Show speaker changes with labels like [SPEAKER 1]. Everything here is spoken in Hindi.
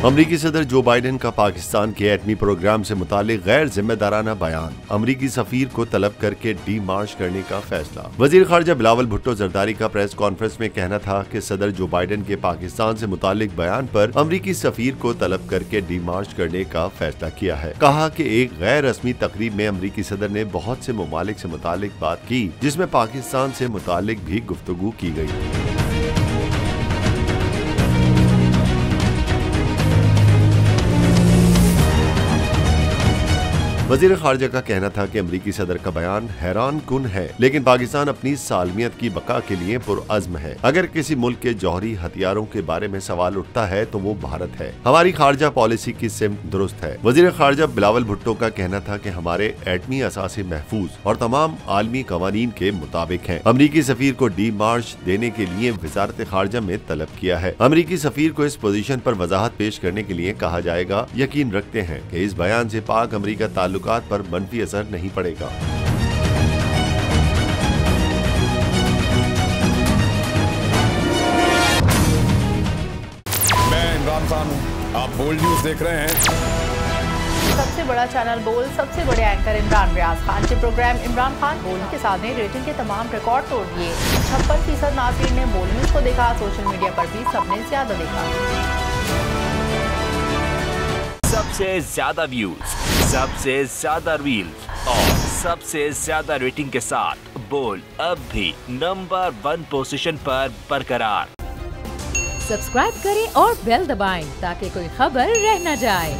[SPEAKER 1] अमरीकी सदर जो बाइडेन का पाकिस्तान के एटमी प्रोग्राम से मुतालिक गैर जिम्मेदाराना बयान, अमरीकी सफीर को तलब करके डी मार्च करने का फैसला। वजीर खारजा बिलावल भुट्टो जरदारी का प्रेस कॉन्फ्रेंस में कहना था कि सदर जो बाइडेन के पाकिस्तान से मुतालिक बयान पर अमरीकी सफीर को तलब करके डी मार्च करने का फैसला किया है। कहा कि एक गैर रस्मी तकरीब में अमरीकी सदर ने बहुत से ममालिक से मुतालिक बात की, जिसमें पाकिस्तान से मुतालिक भी गुफ्तगू की गई। वजीर खारजा का कहना था कि अमरीकी सदर का बयान हैरान कुन है, लेकिन पाकिस्तान अपनी सालमियत की बका के लिए पुरअज़्म है। अगर किसी मुल्क के जौहरी हथियारों के बारे में सवाल उठता है तो वो भारत है। हमारी खारजा पॉलिसी की सिमत दुरुस्त है। वजीर खारजा बिलावल भुट्टो का कहना था कि हमारे एटमी असासे महफूज और तमाम आलमी कवानीन के मुताबिक है। अमरीकी सफीर को डी मार्च देने के लिए वजारत खारजा में तलब किया है। अमरीकी सफीर को इस पोजीशन पर वजाहत पेश करने के लिए कहा जाएगा। यकीन रखते हैं कि इस बयान से पाक अमरीका ताल्लुकात पर मनफी असर नहीं पड़ेगा।
[SPEAKER 2] मैं इमरान खान हूं, आप बोल्ड न्यूज देख रहे हैं।
[SPEAKER 3] सबसे बड़ा चैनल बोल, सबसे बड़े एंकर इमरान रियाज खान के प्रोग्राम इमरान खान बोल के साथ ने रेटिंग के तमाम रिकॉर्ड तोड़ दिए। 56% नाज़रीन ने बोल न्यूज को देखा। सोशल मीडिया पर भी सबने ज्यादा देखा।
[SPEAKER 4] सबसे ज्यादा व्यूज, सबसे ज्यादा रील्स और सबसे ज्यादा रेटिंग के साथ बोल अब भी नंबर 1 पोजीशन पर बरकरार।
[SPEAKER 5] सब्सक्राइब करें और बेल दबाएं ताकि कोई खबर रह न जाए।